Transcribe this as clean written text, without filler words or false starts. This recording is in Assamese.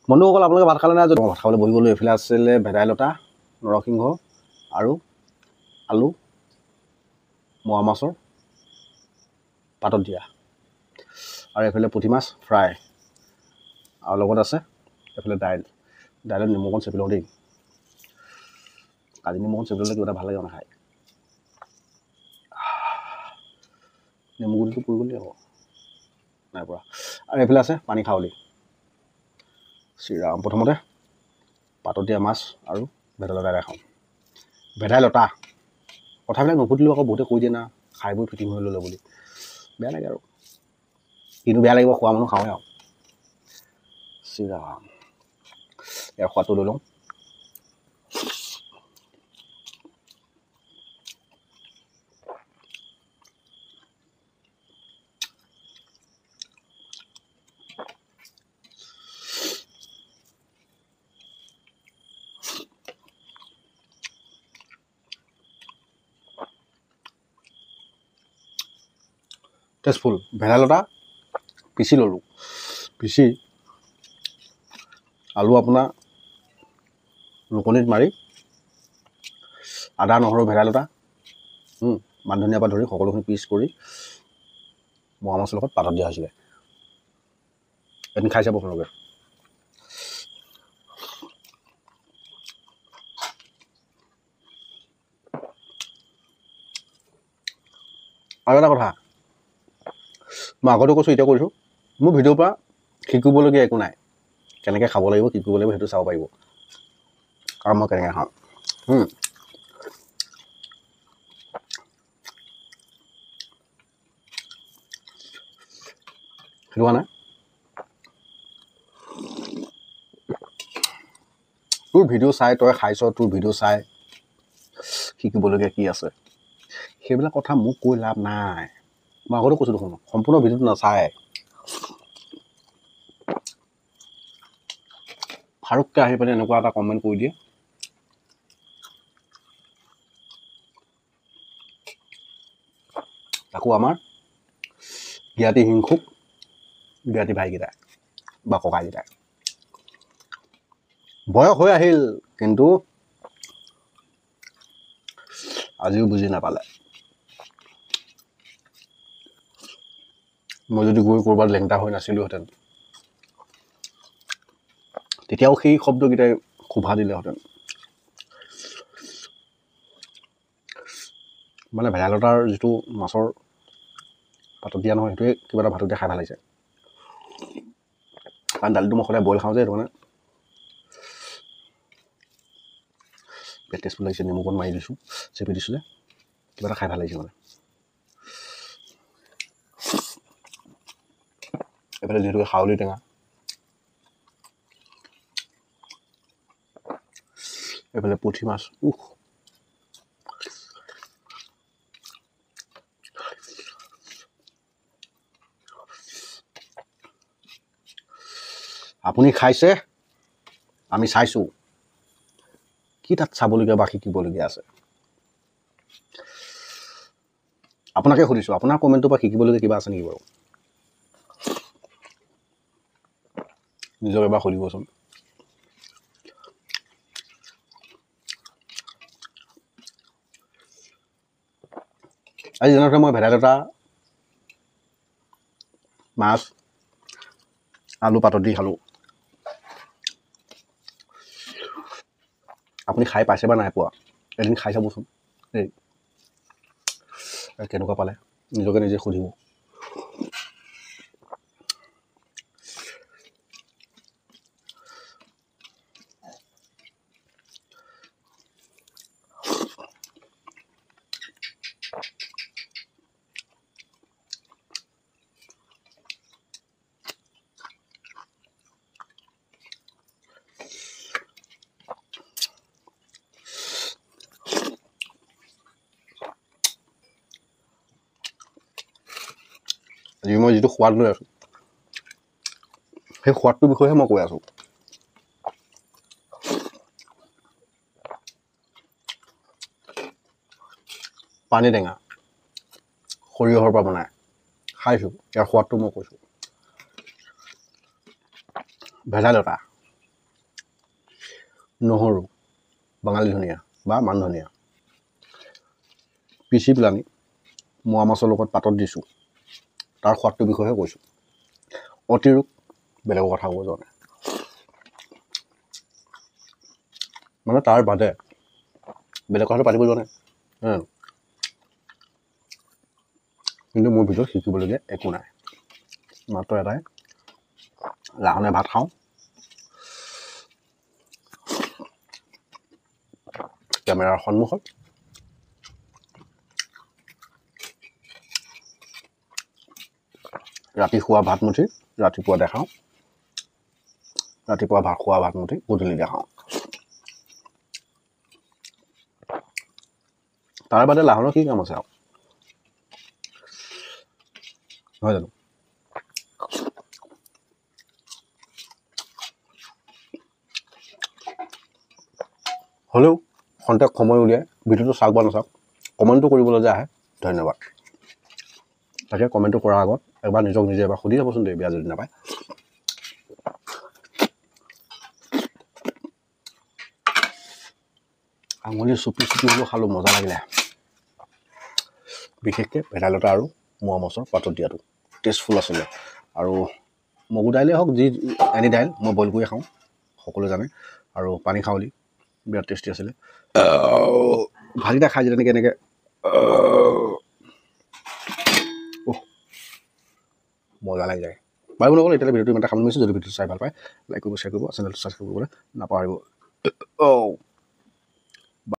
বন্ধুসকল আপোনালোকে ভাত খালে নাই? যদি ভাত খাবলৈ বহি গ'লোঁ, এইফালে আছিলে ভেদাইলতা, নৰসিংহ আৰু আলু, মোৱা মাছৰ পাতত দিয়া, আৰু এইফালে পুঠি মাছ ফ্ৰাই, আৰু লগত আছে এইফালে দাইলত নেমু অকণ চেপি লওঁ দেই। কাজি নেমু অকণ চেপি ল'লে কিবা এটা ভাল লাগে খাই। নেমু গুটিটো পুৰি গ'লেই হ'ব, নাই পৰা। আৰু এইফালে আছে পানী খাৱলি। শ্ৰীৰাম, প্ৰথমতে পাতত দিয়া মাছ আৰু ভেদাইলতা এটা খাওঁ। ভেদাইলতা কথাবিলাক নুসুধিলেও আকৌ বহুতে কৈ দিয়ে না, খাই বৈ ফিটিং হৈ ল'লে বুলি। বেয়া লাগে আৰু, কিন্তু বেয়া লাগিব, খোৱা মানুহ খাওঁৱে আৰু। শ্ৰীৰাম, ইয়াৰ সোৱাদটো লৈ লওঁ। টেষ্টফুল। ভেদাইলতা পিচি ল'লোঁ, পিচি আলু আপোনাৰ ৰুকনিত মাৰি আদা নহৰু ভেদাইলতা মান ধনিয়াৰ পৰা ধৰি সকলোখিনি পিচ কৰি মোৱা মাছৰ লগত পাতত দিয়া হৈছিলে। এদিন খাই চাব আপোনালোকে। আৰু এটা কথা মই আগতে কৈছোঁ, এতিয়া কৈছোঁ, মোৰ ভিডিঅ'ৰ পৰা শিকিবলগীয়া একো নাই। কেনেকৈ খাব লাগিব, কি কৰিব লাগিব সেইটো চাব পাৰিব, আৰু মই কেনেকৈ খাওঁ। সেইটো কাৰণে তোৰ ভিডিঅ' চাই তই খাইছ, তোৰ ভিডিঅ' চাই শিকিবলগীয়া কি আছে সেইবিলাক কথা মোক কৈ লাভ নাই। মই আগতে কৈছোঁ দেখোন, সম্পূৰ্ণ ভিডিঅ'টো নাচায় ফাৰুককৈ আহি পিনে এনেকুৱা এটা কমেণ্ট কৰি দিয়ে। তাকো আমাৰ জ্ঞাতি হিংসুক জ্ঞাতি ভাইকেইটাই বা ককাইকেইটাই। বয়স হৈ আহিল কিন্তু আজিও বুজি নাপালে। মই যদি গৈ ক'ৰবাত লেংটা হৈ নাছিলোহেঁতেন, তেতিয়াও সেই শব্দকেইটাই শোভা দিলেহেঁতেন। মানে ভেদাইলতাৰ যিটো মাছৰ পাতত দিয়া নহয়, সেইটোৱে কিবা এটা ভাতত দিয়া খাই ভাল লাগিছে। কাৰণ দালিটো মই সদায় বইল খাওঁ যে, সেইটো কাৰণে বেট টেষ্টফুল লাগিছে। নেমু অকণ মাৰি দিছোঁ, চেপি দিছোঁ যে, কিবা এটা খাই ভাল লাগিছে মানে। এইফালে যিহেতুকে খাৱলি টেঙা, এইফালে পুঠি মাছ, আপুনি খাইছে, আমি চাইছোঁ, কি তাত চাবলগীয়া বা শিকিবলগীয়া আছে। আপোনাকে সুধিছোঁ, আপোনাৰ কমেণ্টৰ পৰা শিকিবলগীয়া কিবা আছে নেকি বাৰু? নিজক এবাৰ সুধিবচোন। আজি যেনেদৰে মই ভেদাইলতা মাছ আলু পাতত দি খালোঁ, আপুনি খাই পাইছে বা নাই পোৱা, এদিন খাই চাবচোন দেই। কেনেকুৱা পালে নিজকে নিজে সুধিব। আজি মই যিটো সোৱাদ লৈ আছোঁ, সেই সোৱাদটোৰ বিষয়েহে মই কৈ আছোঁ। পানী টেঙা সৰিয়হৰ পৰা বনাই খাইছোঁ, ইয়াৰ সোৱাদটো মই কৈছোঁ। ভেদাইলতা নহৰু, বাঙালী ধনিয়া বা মান ধনিয়া পিচি পেলানি মোৱা মাছৰ লগত পাতত দিছোঁ। তাৰ সোৱাদটোৰ বিষয়েহে কৈছোঁ, অতিৰোক বেলেগৰ কথা ক'ব যোৱা নাই। মানে তাৰ বাদে বেলেগ কথাটো পাতিব যোৱা নাই, কিন্তু মোৰ ভিতৰত শিকিবলগীয়া একো নাই, মাত্ৰ এটাই লাহনে ভাত খাওঁ, কেমেৰাৰ সন্মুখত ৰাতি খোৱা ভাতমুঠি ৰাতিপুৱা দেখাওঁ, ৰাতিপুৱা খোৱা ভাতমুঠি গধূলি দেখাওঁ। তাৰ বাদে লাহনৰ কি কাম আছে আৰু, নহয় জানো? হ'লেও খন্তেক সময় উলিয়াই ভিডিঅ'টো চাওক বা নাচাওক, কমেণ্টটো কৰিবলৈ যে আহে, ধন্যবাদ। তাকে কমেণ্টটো কৰাৰ আগত এবাৰ নিজক নিজে এবাৰ সুধি যাবচোন দেই, বেয়া যদি নাপায়। আঙুলি চুপি হ'লেও খালোঁ, মজা লাগিলে। বিশেষকৈ ভেদাইলতা আৰু মোৱা মাছৰ পাতত দিয়াটো টেষ্টফুল আছিলে। আৰু মগু দাইলেই হওক, যি এনি দাইল মই বইল কৰি খাওঁ, সকলোৱে জানে। আৰু পানী খাৱলি বিৰাট টেষ্টি আছিলে। ভাতকেইটা খাই যেনেকৈ এনেকৈ মজা লাগি যায়। বাৰু নক'লে এতিয়ালৈ ভিডিঅ'টো ইমান এটা সামৰিছোঁ। যদি ভিডিঅ'টো চাই ভাল পায় লাইক কৰিব, শ্বেয়াৰ কৰিব, চেনেলটো ছাবস্ক্ৰাইব কৰিবলৈ নাপাহৰিব।